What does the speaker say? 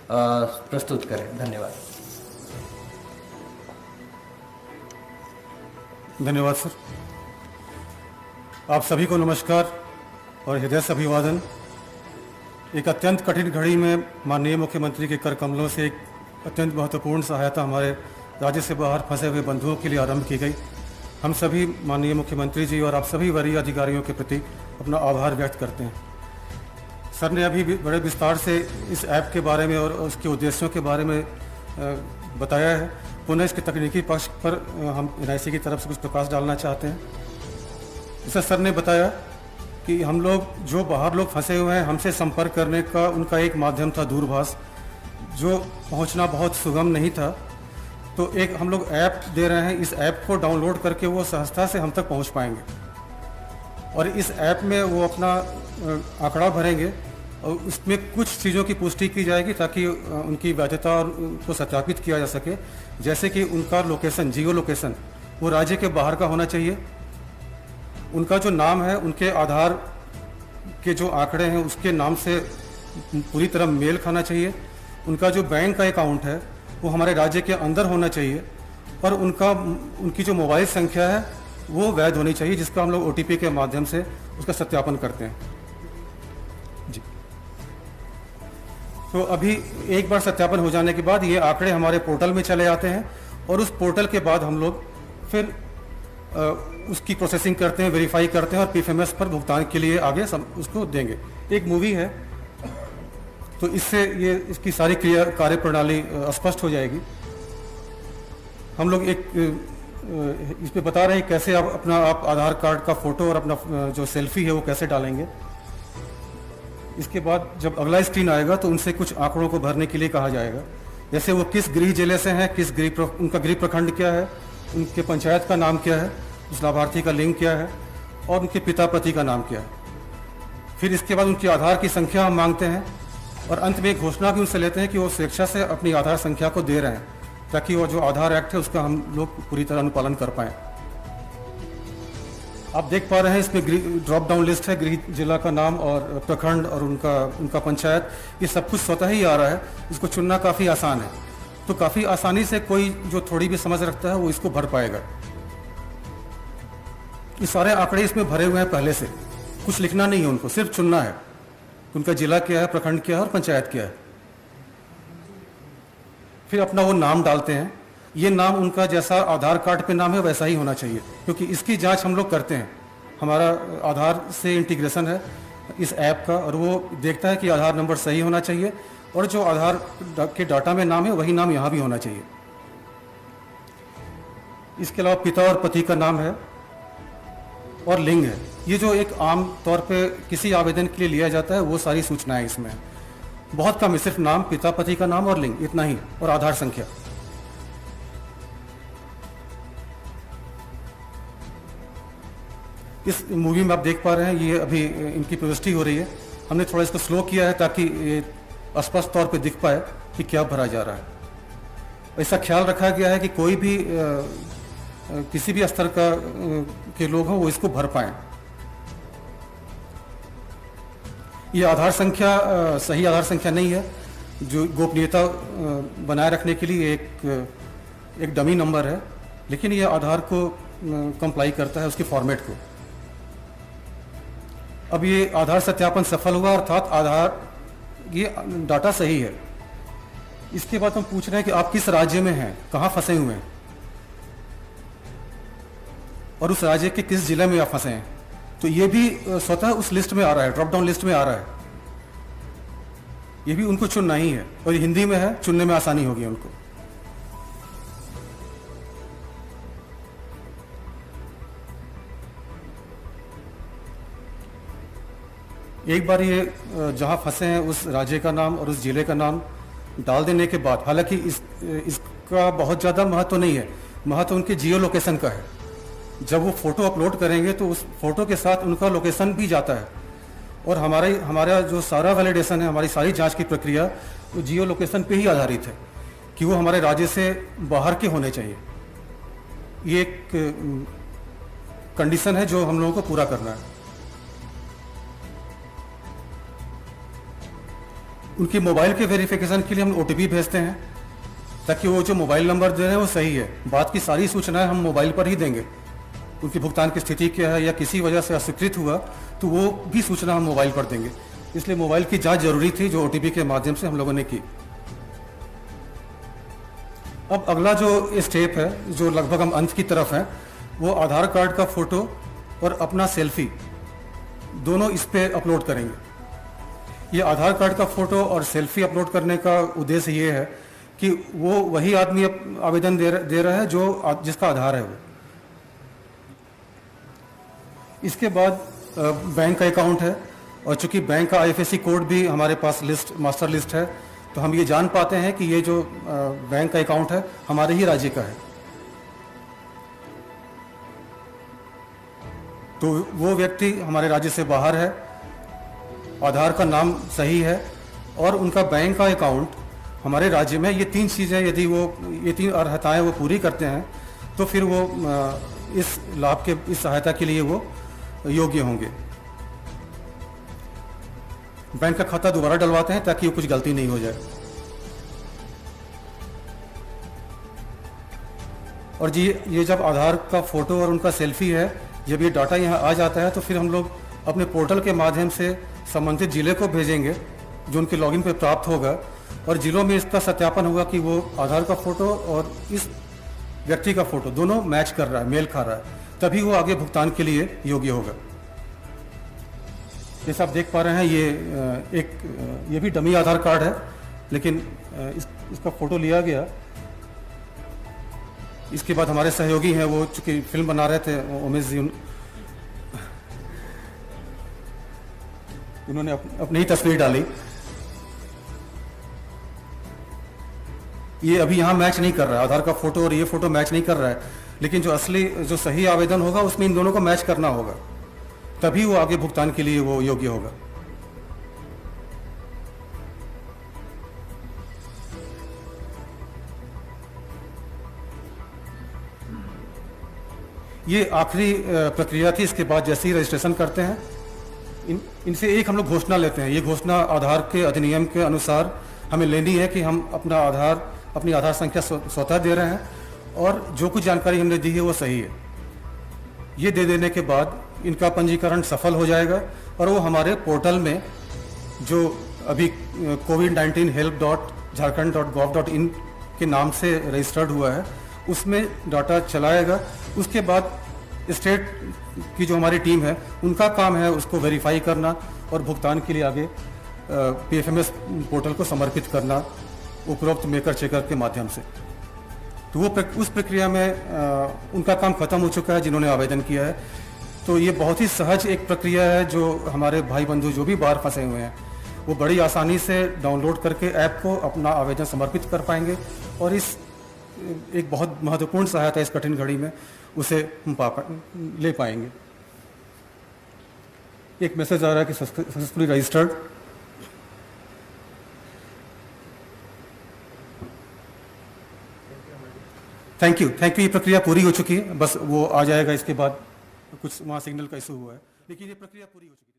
प्रस्तुत करें। धन्यवाद। धन्यवाद सर। आप सभी को नमस्कार और हृदय से अभिवादन। एक अत्यंत कठिन घड़ी में माननीय मुख्यमंत्री के कर कमलों से एक अत्यंत महत्वपूर्ण सहायता हमारे राज्य से बाहर फंसे हुए बंधुओं के लिए आरंभ की गई। हम सभी माननीय मुख्यमंत्री जी और आप सभी वरीय अधिकारियों के प्रति अपना आभार व्यक्त करते हैं। सर ने अभी बड़े विस्तार से इस ऐप के बारे में और उसके उद्देश्यों के बारे में बताया है। पुनः इसके तकनीकी पक्ष पर हम NIC की तरफ से कुछ प्रकाश डालना चाहते हैं। जैसा सर ने बताया कि हम लोग जो बाहर लोग फंसे हुए हैं, हमसे संपर्क करने का उनका एक माध्यम था दूरभाष, जो पहुंचना बहुत सुगम नहीं था। तो एक हम लोग ऐप दे रहे हैं, इस ऐप को डाउनलोड करके वो सहजता से हम तक पहुंच पाएंगे और इस ऐप में वो अपना आंकड़ा भरेंगे और उसमें कुछ चीज़ों की पुष्टि की जाएगी ताकि उनकी वैधता और को सत्यापित किया जा सके। जैसे कि उनका लोकेशन, जियो लोकेशन, वो राज्य के बाहर का होना चाहिए। उनका जो नाम है, उनके आधार के जो आंकड़े हैं उसके नाम से पूरी तरह मेल खाना चाहिए। उनका जो बैंक का अकाउंट है वो हमारे राज्य के अंदर होना चाहिए और उनकी जो मोबाइल संख्या है वो वैध होनी चाहिए, जिसका हम लोग OTP के माध्यम से उसका सत्यापन करते हैं जी। तो अभी एक बार सत्यापन हो जाने के बाद ये आंकड़े हमारे पोर्टल में चले आते हैं और उस पोर्टल के बाद हम लोग फिर उसकी प्रोसेसिंग करते हैं, वेरीफाई करते हैं और PFMS पर भुगतान के लिए आगे उसको देंगे। एक मूवी है तो इससे ये इसकी सारी कार्य प्रणाली स्पष्ट हो जाएगी। हम लोग एक इस पे बता रहे हैं कैसे आप आधार कार्ड का फोटो और अपना जो सेल्फी है वो कैसे डालेंगे। इसके बाद जब अगला स्क्रीन आएगा तो उनसे कुछ आंकड़ों को भरने के लिए कहा जाएगा, जैसे वो किस गृह जिले से हैं, उनका गृह प्रखंड क्या है, उनके पंचायत का नाम क्या है, उस लाभार्थी का लिंग क्या है और उनके पिता पति का नाम क्या है। फिर इसके बाद उनकी आधार की संख्या हम मांगते हैं और अंत में एक घोषणा भी उनसे लेते हैं कि वो स्वेच्छा से अपनी आधार संख्या को दे रहे हैं ताकि वो जो आधार एक्ट है उसका हम लोग पूरी तरह अनुपालन कर पाएँ। आप देख पा रहे हैं इसमें ड्रॉप डाउन लिस्ट है, गृह जिला का नाम और प्रखंड और उनका पंचायत, ये सब कुछ स्वतः ही आ रहा है। इसको चुनना काफ़ी आसान है, तो काफ़ी आसानी से कोई जो थोड़ी भी समझ रखता है वो इसको भर पाएगा। ये सारे आंकड़े इसमें भरे हुए हैं पहले से, कुछ लिखना नहीं है उनको, सिर्फ चुनना है उनका जिला क्या है, प्रखंड क्या है और पंचायत क्या है। फिर अपना वो नाम डालते हैं। ये नाम उनका जैसा आधार कार्ड पे नाम है वैसा ही होना चाहिए, क्योंकि इसकी जांच हम लोग करते हैं। हमारा आधार से इंटीग्रेशन है इस ऐप का और वो देखता है कि आधार नंबर सही होना चाहिए और जो आधार के डाटा में नाम है वही नाम यहाँ भी होना चाहिए। इसके अलावा पिता और पति का नाम है और लिंग है। ये जो एक आम तौर पे किसी आवेदन के लिए लिया जाता है वो सारी सूचनाएं इसमें है। बहुत कम है, सिर्फ नाम, पिता पति का नाम और लिंग, इतना ही, और आधार संख्या। इस मूवी में आप देख पा रहे हैं ये अभी इनकी प्रविष्टि हो रही है। हमने थोड़ा इसको स्लो किया है ताकि ये स्पष्ट तौर पे दिख पाए कि क्या भरा जा रहा है। ऐसा ख्याल रखा गया है कि कोई भी किसी भी स्तर के लोग हों वो इसको भर पाएं। ये आधार संख्या सही आधार संख्या नहीं है, जो गोपनीयता बनाए रखने के लिए एक डमी नंबर है, लेकिन ये आधार को कंप्लाई करता है, उसके फॉर्मेट को। अब ये आधार सत्यापन सफल हुआ, अर्थात आधार ये डाटा सही है। इसके बाद हम पूछ रहे हैं कि आप किस राज्य में हैं, कहाँ फंसे हुए हैं और उस राज्य के किस जिले में आप फंसे हैं। तो ये भी स्वतः उस लिस्ट में आ रहा है, ड्रॉप डाउन लिस्ट में आ रहा है। ये भी उनको चुनना ही है और ये हिंदी में है, चुनने में आसानी होगी उनको। एक बार ये जहाँ फंसे हैं उस राज्य का नाम और उस जिले का नाम डाल देने के बाद, हालांकि इसका बहुत ज़्यादा महत्व नहीं है, महत्व उनके जियो लोकेशन का है। जब वो फोटो अपलोड करेंगे तो उस फोटो के साथ उनका लोकेशन भी जाता है और हमारा जो सारा वैलिडेशन है, हमारी सारी जांच की प्रक्रिया वो जियो लोकेशन पे ही आधारित है कि वो हमारे राज्य से बाहर के होने चाहिए। ये एक कंडीशन है जो हम लोगों को पूरा करना है। उनकी मोबाइल के वेरिफिकेशन के लिए हम OTP भेजते हैं, ताकि वो जो मोबाइल नंबर दे रहे हैं वो सही है। बात की सारी सूचनाएं हम मोबाइल पर ही देंगे। उनकी भुगतान की स्थिति क्या है या किसी वजह से अस्वीकृत हुआ तो वो भी सूचना हम मोबाइल पर देंगे। इसलिए मोबाइल की जांच जरूरी थी, जो OTP के माध्यम से हम लोगों ने की। अब अगला जो स्टेप है, जो लगभग हम अंत की तरफ है, वो आधार कार्ड का फोटो और अपना सेल्फी दोनों इस पे अपलोड करेंगे। ये आधार कार्ड का फोटो और सेल्फी अपलोड करने का उद्देश्य ये है कि वो वही आदमी आवेदन दे रहा है जो जिसका आधार है वो। इसके बाद बैंक का अकाउंट है, और चूंकि बैंक का IFSC कोड भी हमारे पास मास्टर लिस्ट है, तो हम ये जान पाते हैं कि ये जो बैंक का अकाउंट है हमारे ही राज्य का है। तो वो व्यक्ति हमारे राज्य से बाहर है, आधार का नाम सही है, और उनका बैंक का अकाउंट हमारे राज्य में। ये 3 चीज़ें यदि वो, ये 3 अर्हताएँ वो पूरी करते हैं, तो फिर वो इस लाभ के, इस सहायता के लिए वो योग्य होंगे। बैंक का खाता दोबारा डलवाते हैं ताकि कुछ गलती नहीं हो जाए। और जी, ये जब आधार का फोटो और उनका सेल्फी है, जब ये डाटा यहाँ आ जाता है, तो फिर हम लोग अपने पोर्टल के माध्यम से संबंधित जिले को भेजेंगे, जो उनके लॉगिन पे प्राप्त होगा, और जिलों में इसका सत्यापन होगा कि वो आधार का फोटो और इस व्यक्ति का फोटो दोनों मैच कर रहा है, मेल खा रहा है, तभी वो आगे भुगतान के लिए योग्य होगा। जैसे आप देख पा रहे हैं, ये भी डमी आधार कार्ड है, लेकिन इसका फोटो लिया गया। इसके बाद हमारे सहयोगी हैं, वो चूंकि फिल्म बना रहे थे, उमेश जी, उन्होंने अपनी ही तस्वीर डाली। ये अभी यहाँ मैच नहीं कर रहा है, आधार का फोटो और ये फोटो मैच नहीं कर रहा है, लेकिन जो असली, जो सही आवेदन होगा उसमें इन दोनों को मैच करना होगा, तभी वो आगे भुगतान के लिए वो योग्य होगा। ये आखिरी प्रक्रिया थी। इसके बाद जैसे ही रजिस्ट्रेशन करते हैं, इनसे एक हम लोग घोषणा लेते हैं। ये घोषणा आधार के अधिनियम के अनुसार हमें लेनी है कि हम अपनी आधार संख्या स्वतः दे रहे हैं, और जो कुछ जानकारी हमने दी है वो सही है। ये दे देने के बाद इनका पंजीकरण सफल हो जाएगा, और वो हमारे पोर्टल में, जो अभी COVID-19 help.jharkhand.gov.in के नाम से रजिस्टर्ड हुआ है, उसमें डाटा चलाएगा। उसके बाद स्टेट की जो हमारी टीम है, उनका काम है उसको वेरीफाई करना और भुगतान के लिए आगे PFMS पोर्टल को समर्पित करना उपरोक्त मेकर चेकर के माध्यम से। तो वो उस प्रक्रिया में उनका काम खत्म हो चुका है जिन्होंने आवेदन किया है। तो ये बहुत ही सहज एक प्रक्रिया है, जो हमारे भाई बंधु जो भी बाहर फंसे हुए हैं, वो बड़ी आसानी से डाउनलोड करके ऐप को अपना आवेदन समर्पित कर पाएंगे, और इस एक बहुत महत्वपूर्ण सहायता इस कठिन घड़ी में उसे हम ले पाएंगे। एक मैसेज आ रहा है कि सक्सेसफुली रजिस्टर्ड। Thank you. ये प्रक्रिया पूरी हो चुकी है, बस वो आ जाएगा। इसके बाद कुछ वहाँ सिग्नल का इशू हुआ है, लेकिन ये प्रक्रिया पूरी हो चुकी है।